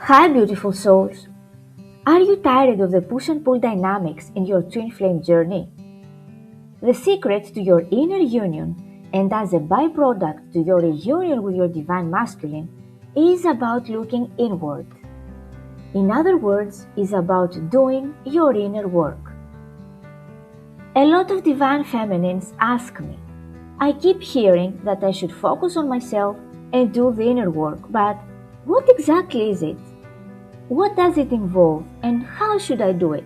Hi, beautiful souls. Are you tired of the push and pull dynamics in your twin flame journey? The secret to your inner union, and as a byproduct to your reunion with your divine masculine, is about looking inward. In other words, is about doing your inner work. A lot of divine feminines ask me, I keep hearing that I should focus on myself and do the inner work, but what exactly is it? What does it involve and how should I do it?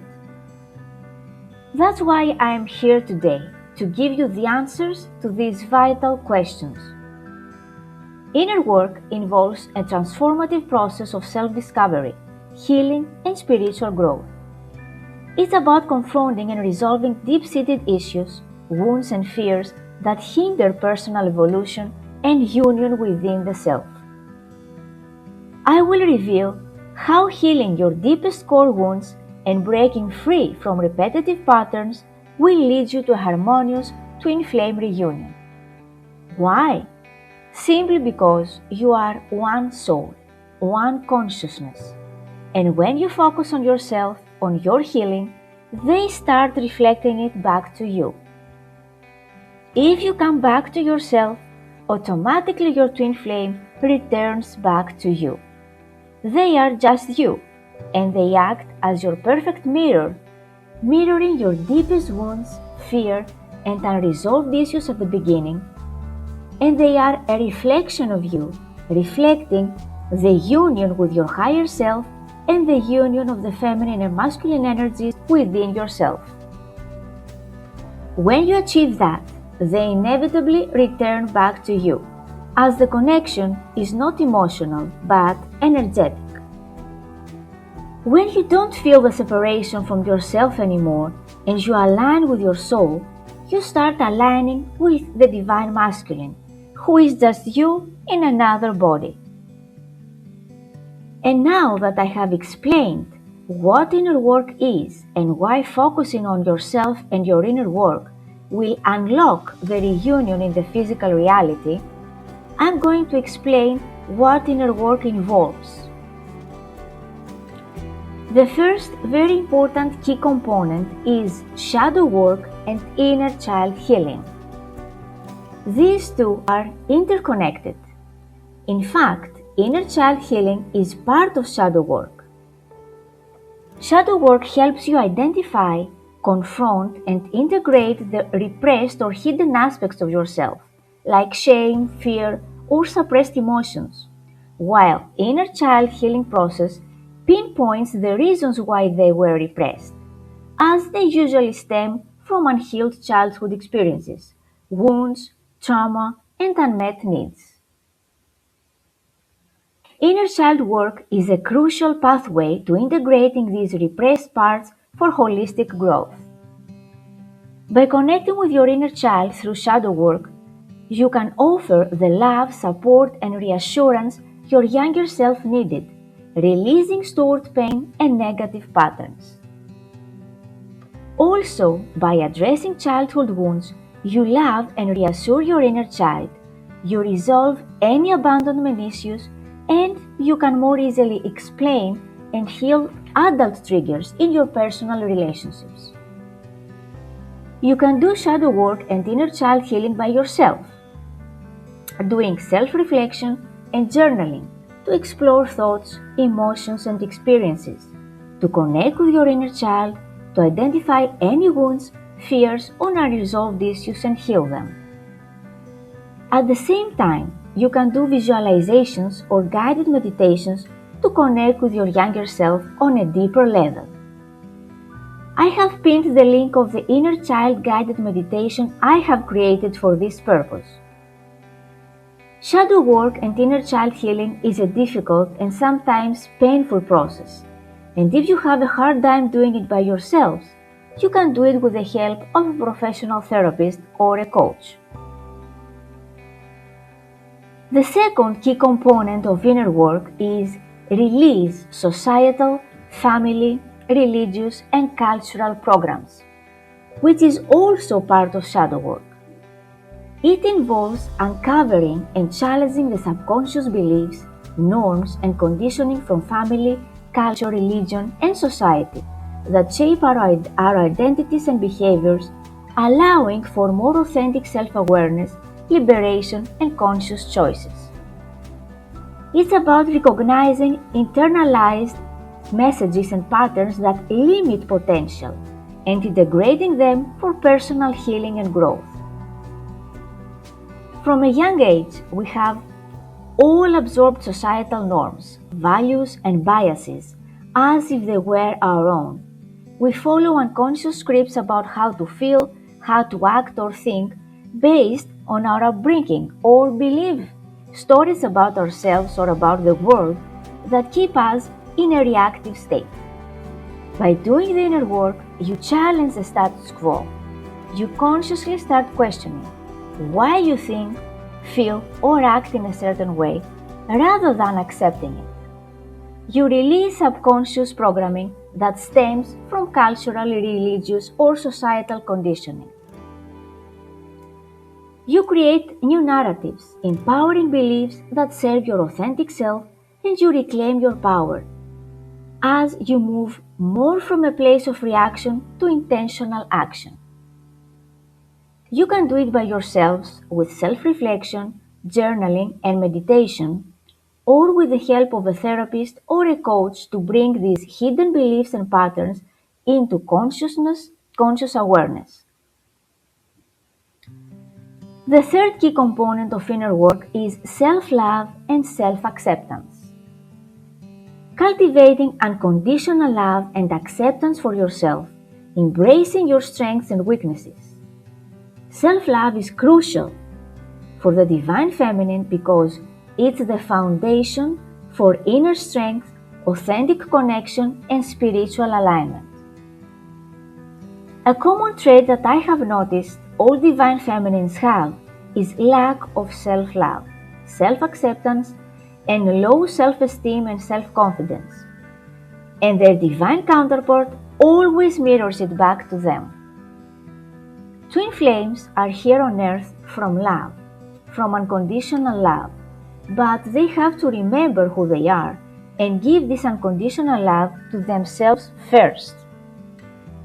That's why I am here today, to give you the answers to these vital questions. Inner work involves a transformative process of self-discovery, healing, and spiritual growth. It's about confronting and resolving deep-seated issues, wounds, and fears that hinder personal evolution and union within the self. I will reveal how healing your deepest core wounds and breaking free from repetitive patterns will lead you to a harmonious twin flame reunion. Why? Simply because you are one soul, one consciousness. And when you focus on yourself, on your healing, they start reflecting it back to you. If you come back to yourself, automatically your twin flame returns back to you. They are just you, and they act as your perfect mirror, mirroring your deepest wounds, fear, and unresolved issues at the beginning, and they are a reflection of you, reflecting the union with your higher self and the union of the feminine and masculine energies within yourself. When you achieve that, they inevitably return back to you, as the connection is not emotional but energetic. When you don't feel the separation from yourself anymore and you align with your soul, you start aligning with the divine masculine, who is just you in another body. And now that I have explained what inner work is and why focusing on yourself and your inner work will unlock the reunion in the physical reality, I'm going to explain what inner work involves. The first very important key component is shadow work and inner child healing. These two are interconnected. In fact, inner child healing is part of shadow work. Shadow work helps you identify, confront, and integrate the repressed or hidden aspects of yourself, like shame, fear, or suppressed emotions, while inner child healing process pinpoints the reasons why they were repressed, as they usually stem from unhealed childhood experiences, wounds, trauma, and unmet needs. Inner child work is a crucial pathway to integrating these repressed parts for holistic growth. By connecting with your inner child through shadow work, you can offer the love, support, and reassurance your younger self needed, releasing stored pain and negative patterns. Also, by addressing childhood wounds, you love and reassure your inner child, you resolve any abandonment issues, and you can more easily explain and heal adult triggers in your personal relationships. You can do shadow work and inner child healing by yourself, doing self-reflection and journaling to explore thoughts, emotions, and experiences, to connect with your inner child, to identify any wounds, fears, or unresolved issues and heal them. At the same time, you can do visualizations or guided meditations to connect with your younger self on a deeper level. I have pinned the link of the inner child guided meditation I have created for this purpose. Shadow work and inner child healing is a difficult and sometimes painful process, and if you have a hard time doing it by yourselves, you can do it with the help of a professional therapist or a coach. The second key component of inner work is release societal, family, religious, and cultural programs, which is also part of shadow work. It involves uncovering and challenging the subconscious beliefs, norms, and conditioning from family, culture, religion, and society that shape our identities and behaviors, allowing for more authentic self-awareness, liberation, and conscious choices. It's about recognizing internalized messages and patterns that limit potential and integrating them for personal healing and growth. From a young age, we have all absorbed societal norms, values, and biases as if they were our own. We follow unconscious scripts about how to feel, how to act or think based on our upbringing, or believe stories about ourselves or about the world that keep us in a reactive state. By doing the inner work, you challenge the status quo. You consciously start questioning why you think, feel, or act in a certain way rather than accepting it. You release subconscious programming that stems from cultural, religious, or societal conditioning. You create new narratives, empowering beliefs that serve your authentic self, and you reclaim your power as you move more from a place of reaction to intentional action. You can do it by yourselves with self-reflection, journaling, and meditation, or with the help of a therapist or a coach to bring these hidden beliefs and patterns into conscious awareness. The third key component of inner work is self-love and self-acceptance. Cultivating unconditional love and acceptance for yourself, embracing your strengths and weaknesses. Self-love is crucial for the Divine Feminine because it's the foundation for inner strength, authentic connection, and spiritual alignment. A common trait that I have noticed all Divine Feminines have is lack of self-love, self-acceptance, and low self-esteem and self-confidence. And their divine counterpart always mirrors it back to them. Twin flames are here on earth from love, from unconditional love, but they have to remember who they are and give this unconditional love to themselves first.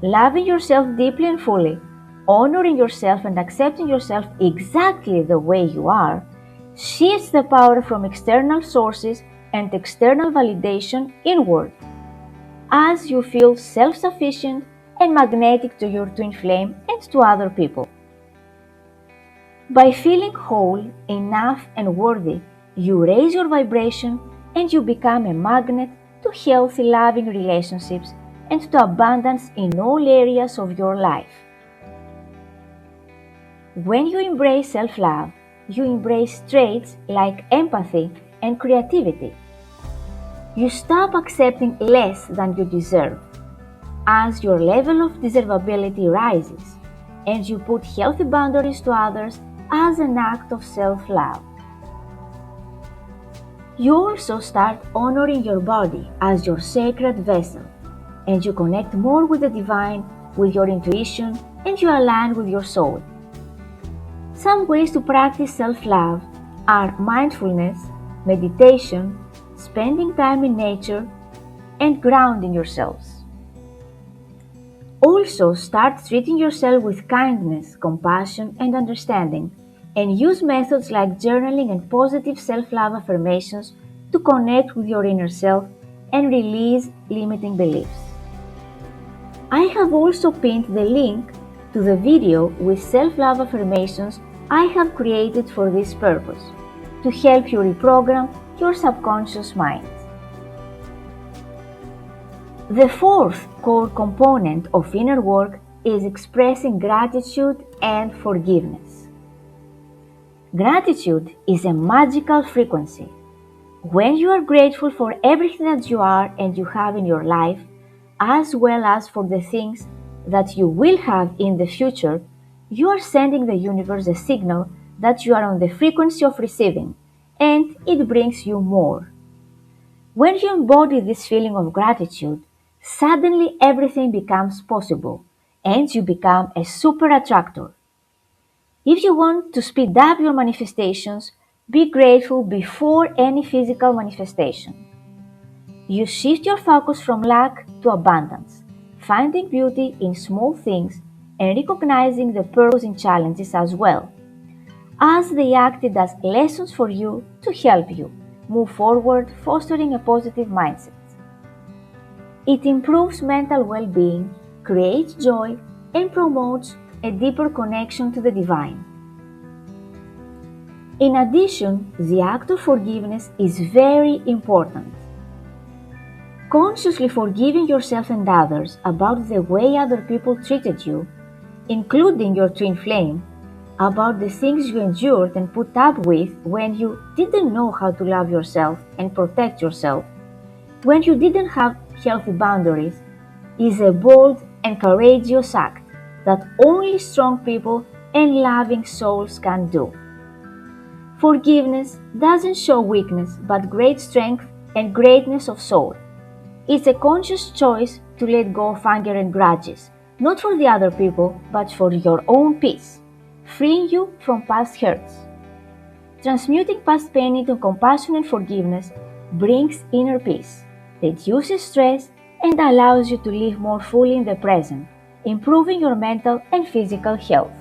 Loving yourself deeply and fully, honoring yourself and accepting yourself exactly the way you are, shifts the power from external sources and external validation inward, as you feel self-sufficient and magnetic to your twin flame and to other people. By feeling whole, enough, and worthy, you raise your vibration and you become a magnet to healthy, loving relationships and to abundance in all areas of your life. When you embrace self-love, you embrace traits like empathy and creativity. You stop accepting less than you deserve as your level of deservability rises, and you put healthy boundaries to others as an act of self-love. You also start honoring your body as your sacred vessel, and you connect more with the divine, with your intuition, and you align with your soul. Some ways to practice self-love are mindfulness, meditation, spending time in nature, and grounding yourselves. Also, start treating yourself with kindness, compassion, and understanding, and use methods like journaling and positive self-love affirmations to connect with your inner self and release limiting beliefs. I have also pinned the link to the video with self-love affirmations I have created for this purpose, to help you reprogram your subconscious mind. The fourth core component of inner work is expressing gratitude and forgiveness. Gratitude is a magical frequency. When you are grateful for everything that you are and you have in your life, as well as for the things that you will have in the future, you are sending the universe a signal that you are on the frequency of receiving, and it brings you more. When you embody this feeling of gratitude, suddenly everything becomes possible, and you become a super attractor. If you want to speed up your manifestations, Be grateful before any physical manifestation. You shift your focus from lack to abundance, finding beauty in small things and recognizing the purpose in challenges as well, as they acted as lessons for you to help you move forward, fostering a positive mindset. It improves mental well-being, creates joy, and promotes a deeper connection to the divine. In addition, the act of forgiveness is very important. Consciously forgiving yourself and others about the way other people treated you, including your twin flame, about the things you endured and put up with when you didn't know how to love yourself and protect yourself, when you didn't have healthy boundaries, is a bold and courageous act that only strong people and loving souls can do. Forgiveness doesn't show weakness but great strength and greatness of soul. It's a conscious choice to let go of anger and grudges, not for the other people, but for your own peace, freeing you from past hurts. Transmuting past pain into compassion and forgiveness brings inner peace, reduces stress, and allows you to live more fully in the present, improving your mental and physical health.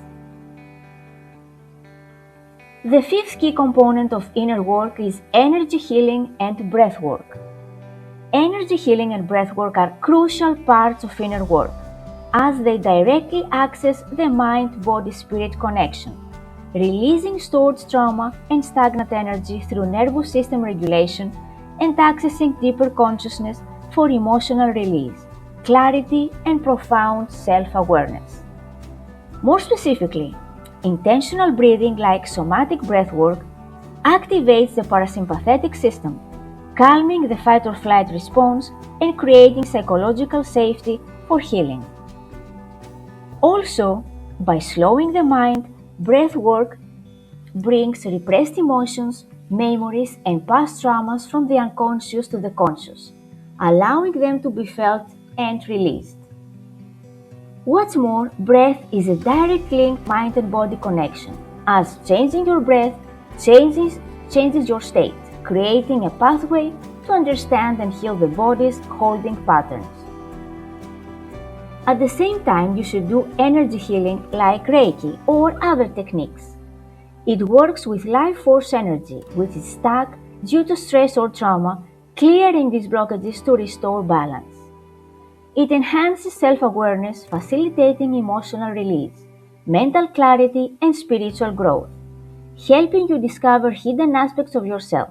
The fifth key component of inner work is energy healing and breath work. Energy healing and breath work are crucial parts of inner work, as they directly access the mind-body-spirit connection, releasing stored trauma and stagnant energy through nervous system regulation and accessing deeper consciousness for emotional release, clarity, and profound self-awareness. More specifically, intentional breathing like somatic breathwork activates the parasympathetic system, calming the fight-or-flight response and creating psychological safety for healing. Also, by slowing the mind, breathwork brings repressed emotions, memories, and past traumas from the unconscious to the conscious, allowing them to be felt and released. What's more, breath is a direct link mind and body connection, as changing your breath changes your state, creating a pathway to understand and heal the body's holding patterns. At the same time, you should do energy healing like Reiki or other techniques. It works with life force energy, which is stuck due to stress or trauma, clearing these blockages to restore balance. It enhances self-awareness, facilitating emotional release, mental clarity, and spiritual growth, helping you discover hidden aspects of yourself.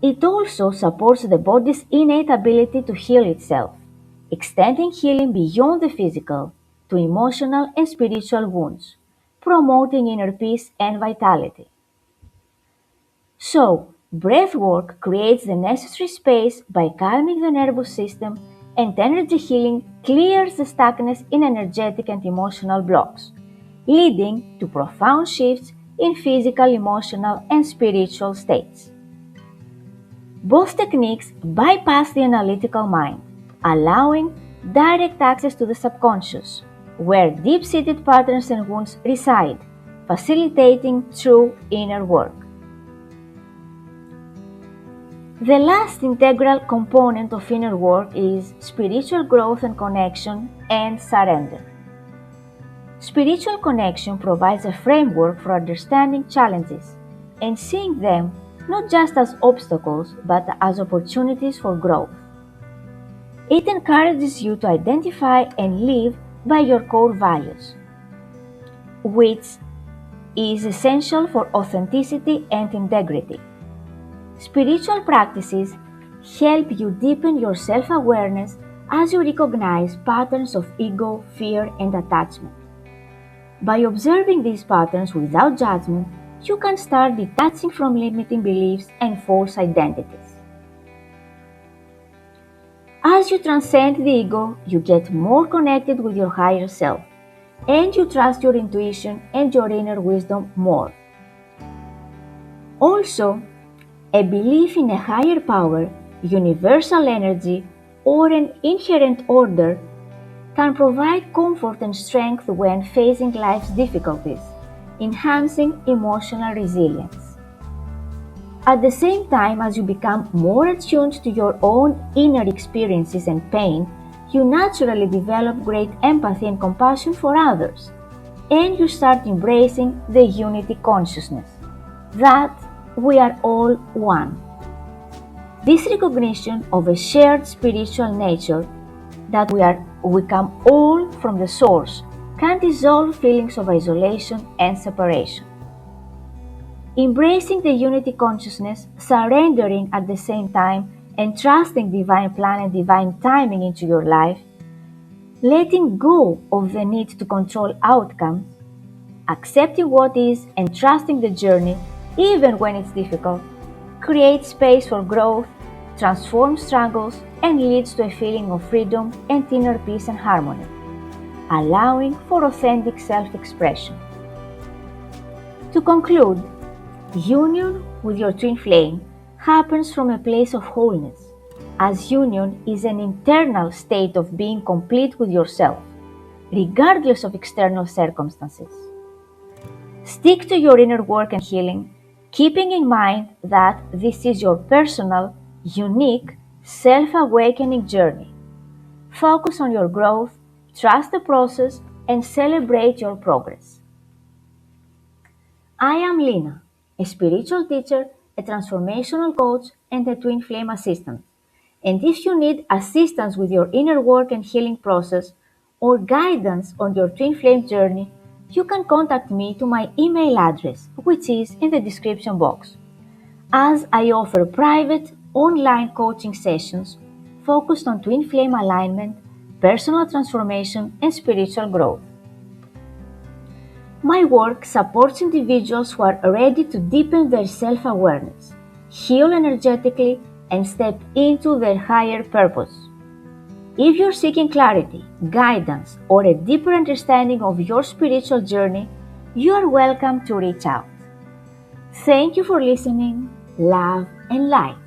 It also supports the body's innate ability to heal itself, extending healing beyond the physical to emotional and spiritual wounds, promoting inner peace and vitality. So, breathwork creates the necessary space by calming the nervous system, and energy healing clears the stuckness in energetic and emotional blocks, leading to profound shifts in physical, emotional, and spiritual states. Both techniques bypass the analytical mind, allowing direct access to the subconscious, where deep-seated patterns and wounds reside, facilitating true inner work. The last integral component of inner work is spiritual growth and connection and surrender. Spiritual connection provides a framework for understanding challenges and seeing them not just as obstacles but as opportunities for growth. It encourages you to identify and live by your core values, which is essential for authenticity and integrity. Spiritual practices help you deepen your self-awareness as you recognize patterns of ego, fear, and attachment. By observing these patterns without judgment, you can start detaching from limiting beliefs and false identities. As you transcend the ego, you get more connected with your higher self, and you trust your intuition and your inner wisdom more. Also, a belief in a higher power, universal energy, or an inherent order can provide comfort and strength when facing life's difficulties, enhancing emotional resilience. At the same time, as you become more attuned to your own inner experiences and pain, you naturally develop great empathy and compassion for others, and you start embracing the unity consciousness that we are all one. This recognition of a shared spiritual nature that we come all from the source can dissolve feelings of isolation and separation. Embracing the unity consciousness, surrendering at the same time, and trusting divine plan and divine timing into your life, letting go of the need to control outcomes, accepting what is and trusting the journey even when it's difficult, creates space for growth, transforms struggles, and leads to a feeling of freedom and inner peace and harmony, allowing for authentic self-expression. To conclude, union with your twin flame happens from a place of wholeness, as union is an internal state of being complete with yourself, regardless of external circumstances. Stick to your inner work and healing, keeping in mind that this is your personal, unique, self-awakening journey. Focus on your growth, trust the process, and celebrate your progress. I am Lina, a spiritual teacher, a transformational coach, and a twin flame assistant. And if you need assistance with your inner work and healing process or guidance on your twin flame journey, you can contact me to my email address, which is in the description box, as I offer private online coaching sessions focused on twin flame alignment, personal transformation, and spiritual growth. My work supports individuals who are ready to deepen their self-awareness, heal energetically, and step into their higher purpose. If you're seeking clarity, guidance, or a deeper understanding of your spiritual journey, you are welcome to reach out. Thank you for listening. Love and light.